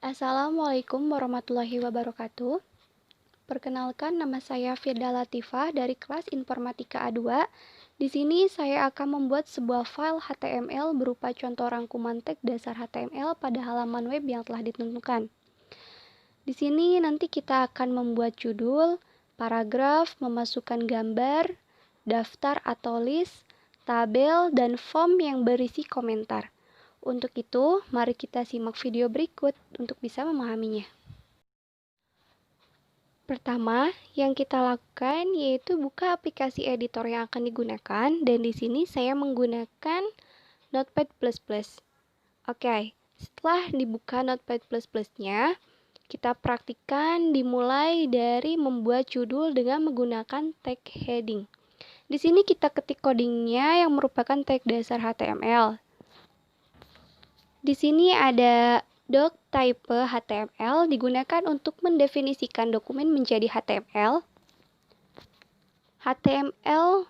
Assalamualaikum warahmatullahi wabarakatuh. Perkenalkan, nama saya Firda Latifah dari kelas Informatika A2. Di sini saya akan membuat sebuah file HTML berupa contoh rangkuman tag dasar HTML pada halaman web yang telah ditentukan. Di sini nanti kita akan membuat judul, paragraf, memasukkan gambar, daftar atau list, tabel, dan form yang berisi komentar. Untuk itu, mari kita simak video berikut untuk bisa memahaminya. Pertama, yang kita lakukan yaitu buka aplikasi editor yang akan digunakan, dan di sini saya menggunakan Notepad++. Oke, setelah dibuka Notepad++-nya, kita praktikkan dimulai dari membuat judul dengan menggunakan tag heading. Di sini kita ketik codingnya yang merupakan tag dasar HTML. Di sini ada doc type HTML digunakan untuk mendefinisikan dokumen menjadi HTML. HTML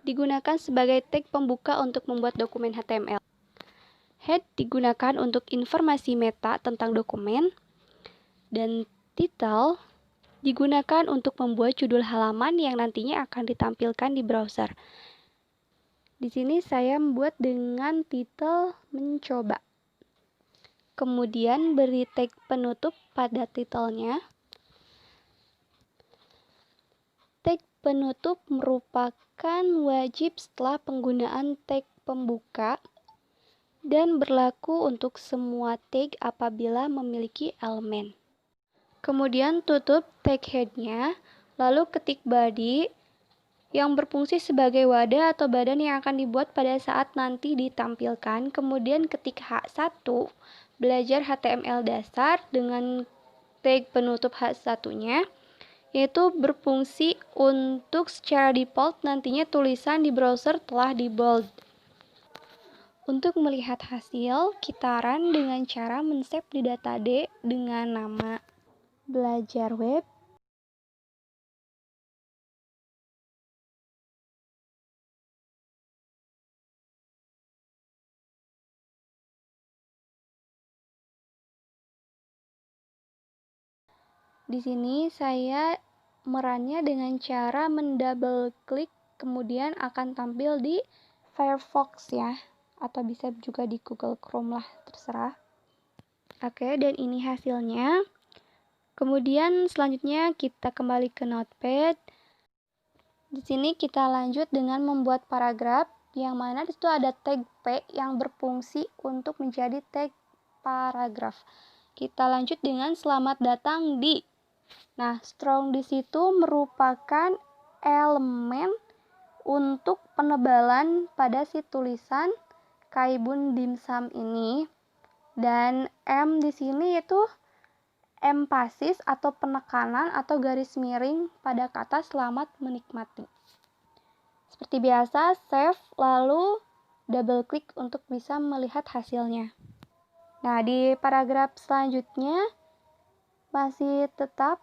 digunakan sebagai tag pembuka untuk membuat dokumen HTML. Head digunakan untuk informasi meta tentang dokumen. Dan title digunakan untuk membuat judul halaman yang nantinya akan ditampilkan di browser. Di sini saya membuat dengan titel mencoba. Kemudian beri tag penutup pada titelnya. Tag penutup merupakan wajib setelah penggunaan tag pembuka dan berlaku untuk semua tag apabila memiliki elemen. Kemudian tutup tag head-nya, lalu ketik body yang berfungsi sebagai wadah atau badan yang akan dibuat pada saat nanti ditampilkan. Kemudian ketik H1, belajar HTML dasar dengan tag penutup H1-nya, yaitu berfungsi untuk secara default nantinya tulisan di browser telah di bold. Untuk melihat hasil, kita run dengan cara men-save di data D dengan nama belajar web. Di sini saya merunnya dengan cara mendouble klik, kemudian akan tampil di Firefox ya, atau bisa juga di Google Chrome lah, terserah. Oke, dan ini hasilnya. Kemudian selanjutnya kita kembali ke Notepad. Di sini kita lanjut dengan membuat paragraf, yang mana di situ ada tag P yang berfungsi untuk menjadi tag paragraf. Kita lanjut dengan selamat datang di. Nah, strong di situ merupakan elemen untuk penebalan pada si tulisan Kaibun Dimsum ini. Dan M di sini itu empasis atau penekanan atau garis miring pada kata selamat menikmati. Seperti biasa, save lalu double klik untuk bisa melihat hasilnya. Nah, di paragraf selanjutnya masih tetap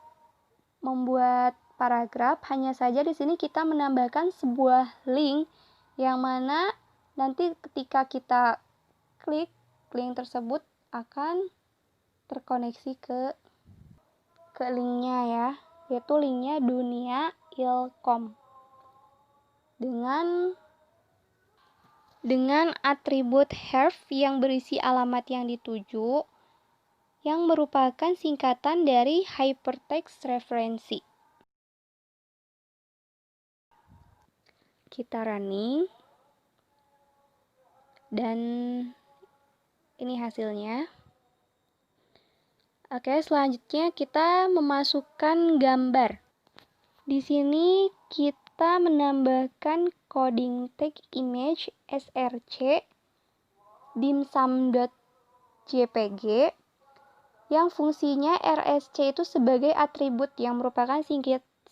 membuat paragraf, hanya saja di sini kita menambahkan sebuah link yang mana nanti ketika kita klik, link tersebut akan terkoneksi ke linknya ya, yaitu linknya Dunia Ilkom dengan atribut href yang berisi alamat yang dituju, yang merupakan singkatan dari hypertext referensi. Kita running, dan ini hasilnya. Oke, selanjutnya kita memasukkan gambar. Di sini kita menambahkan coding tag image src dimsum.jpg yang fungsinya rsc itu sebagai atribut yang merupakan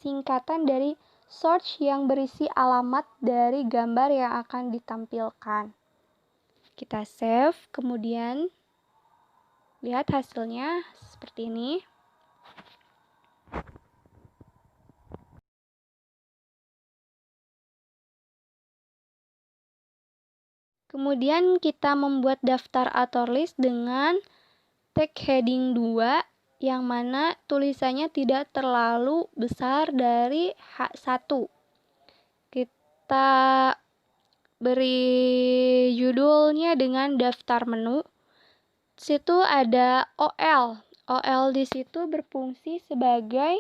singkatan dari search yang berisi alamat dari gambar yang akan ditampilkan. Kita save, kemudian lihat hasilnya seperti ini. Kemudian kita membuat daftar atau list dengan tag heading 2 yang mana tulisannya tidak terlalu besar dari H1. Kita beri judulnya dengan daftar menu. Situ ada OL. OL di situ berfungsi sebagai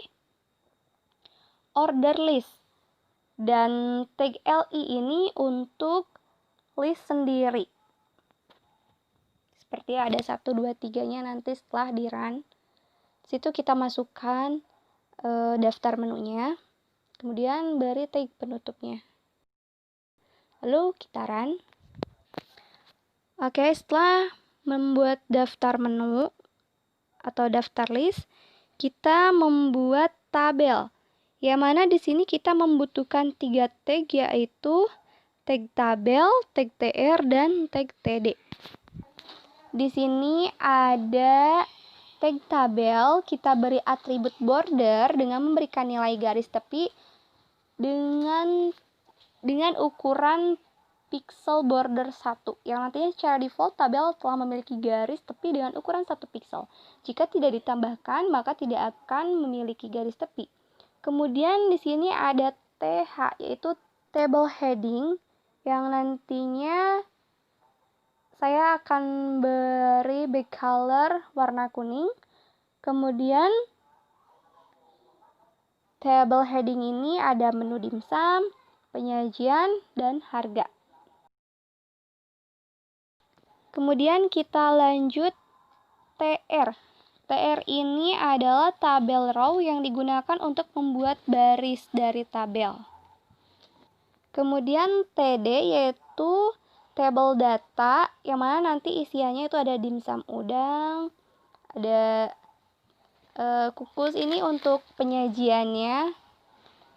order list. Dan tag LI ini untuk list sendiri. Seperti ada 1, 2, 3-nya nanti setelah di run. Situ kita masukkan daftar menunya. Kemudian beri tag penutupnya. Lalu kita run. Oke, setelah membuat daftar menu atau daftar list, kita membuat tabel. Yang mana di sini kita membutuhkan 3 tag, yaitu tag tabel, tag TR, dan tag TD. Di sini ada tag tabel, kita beri atribut border dengan memberikan nilai garis tepi dengan ukuran pixel border 1, yang nantinya secara default tabel telah memiliki garis tepi dengan ukuran 1 pixel. Jika tidak ditambahkan, maka tidak akan memiliki garis tepi. Kemudian di sini ada TH, yaitu table heading, yang nantinya saya akan beri back color warna kuning. Kemudian table heading ini ada menu dimsum, penyajian, dan harga. Kemudian kita lanjut TR. TR ini adalah tabel row yang digunakan untuk membuat baris dari tabel. Kemudian TD yaitu table data, yang mana nanti isiannya itu ada dimsum udang, ada kukus ini untuk penyajiannya,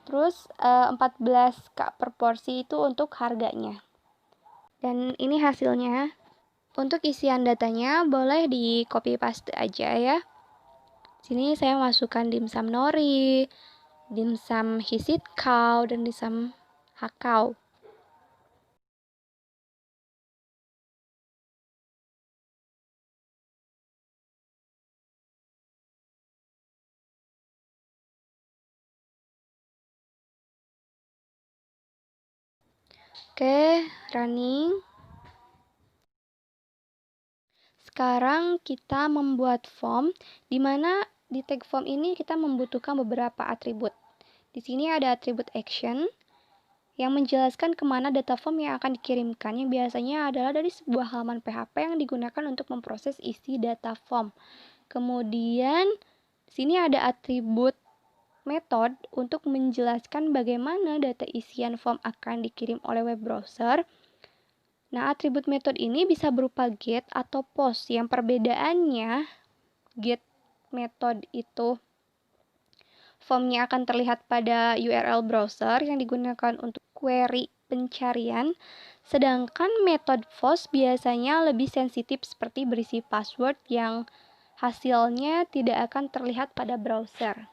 terus 14 per porsi itu untuk harganya. Dan ini hasilnya. Untuk isian datanya boleh di copy paste aja ya. Sini saya masukkan dimsum nori, dimsum hisit cow, dan dimsum hakau. Oke, running. Sekarang kita membuat form, di mana di tag form ini kita membutuhkan beberapa atribut. Di sini ada atribut action yang menjelaskan kemana data form yang akan dikirimkan, yang biasanya adalah dari sebuah halaman PHP yang digunakan untuk memproses isi data form. Kemudian di sini ada atribut method untuk menjelaskan bagaimana data isian form akan dikirim oleh web browser. Nah, atribut method ini bisa berupa get atau post. Yang perbedaannya, get method itu formnya akan terlihat pada URL browser yang digunakan untuk query pencarian, sedangkan metode post biasanya lebih sensitif seperti berisi password yang hasilnya tidak akan terlihat pada browser.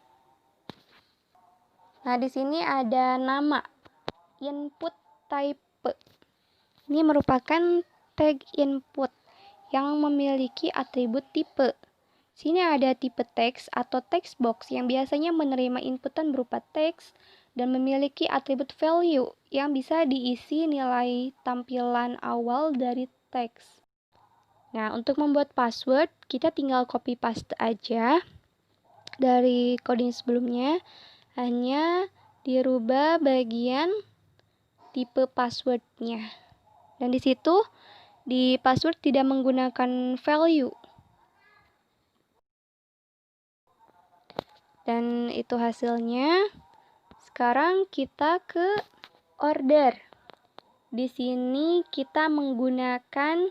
Nah, di sini ada nama input type. Ini merupakan tag input yang memiliki atribut tipe. Sini ada tipe teks atau text box yang biasanya menerima inputan berupa teks dan memiliki atribut value yang bisa diisi nilai tampilan awal dari teks. Nah, untuk membuat password, kita tinggal copy paste aja dari coding sebelumnya, hanya dirubah bagian tipe passwordnya. Dan di situ di password tidak menggunakan value. Dan itu hasilnya. Sekarang kita ke order. Di sini kita menggunakan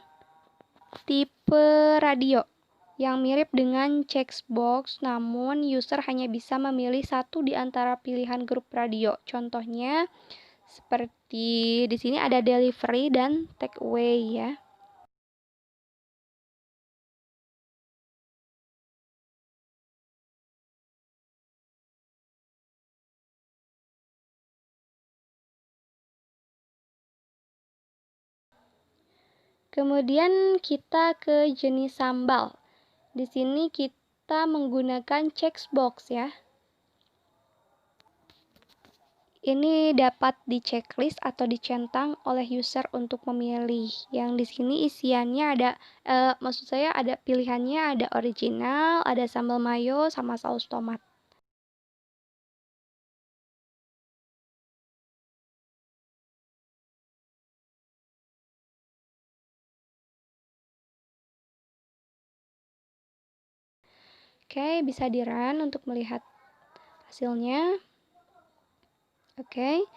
tipe radio yang mirip dengan checkbox, namun user hanya bisa memilih satu di antara pilihan grup radio. Contohnya seperti di sini ada delivery dan take away ya. Kemudian kita ke jenis sambal. Di sini kita menggunakan checkbox ya. Ini dapat di checklist atau dicentang oleh user untuk memilih. Yang di sini isiannya ada, maksud saya ada pilihannya, ada original, ada sambal mayo, sama saus tomat. Oke, bisa di-run untuk melihat hasilnya. Oke.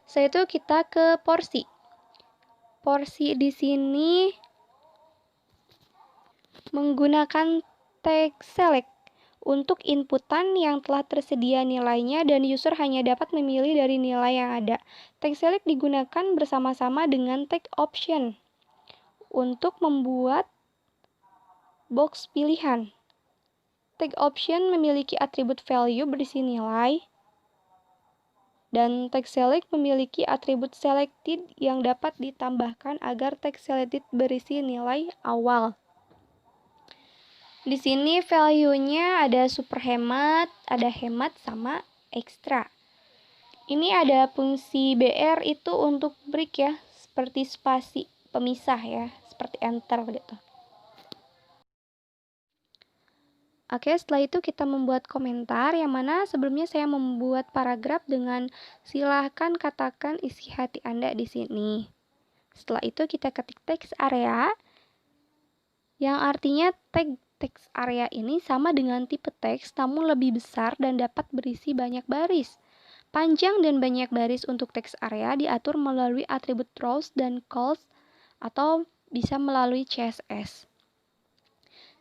Setelah itu kita ke porsi. Porsi di sini menggunakan tag select untuk inputan yang telah tersedia nilainya dan user hanya dapat memilih dari nilai yang ada. Tag select digunakan bersama-sama dengan tag option untuk membuat box pilihan. Tag option memiliki atribut value berisi nilai, dan tag select memiliki atribut selected yang dapat ditambahkan agar tag selected berisi nilai awal. Di sini value-nya ada super hemat, ada hemat, sama ekstra. Ini ada fungsi BR itu untuk break ya, seperti spasi pemisah ya, seperti enter gitu. Oke, setelah itu kita membuat komentar, yang mana sebelumnya saya membuat paragraf dengan silahkan katakan isi hati Anda di sini. Setelah itu kita ketik text area, yang artinya tag text area ini sama dengan tipe teks namun lebih besar dan dapat berisi banyak baris. Panjang dan banyak baris untuk text area diatur melalui atribut rows dan calls atau bisa melalui CSS.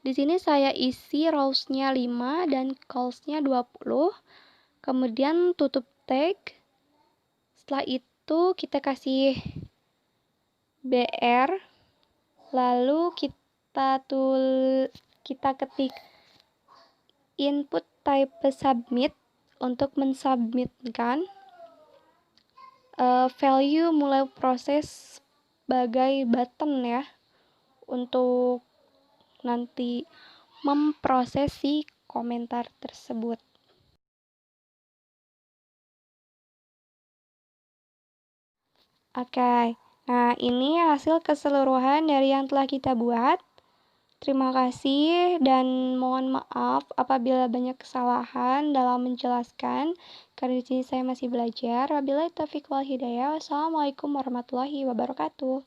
Di sini saya isi rows-nya 5 dan calls-nya 20. Kemudian tutup tag. Setelah itu kita kasih BR. Lalu kita ketik input type submit untuk mensubmitkan value mulai proses sebagai button ya, untuk nanti memproses si komentar tersebut. Oke, nah ini hasil keseluruhan dari yang telah kita buat. Terima kasih dan mohon maaf apabila banyak kesalahan dalam menjelaskan, karena di sini saya masih belajar. Wabillahi taufiq wal hidayah. Wassalamualaikum warahmatullahi wabarakatuh.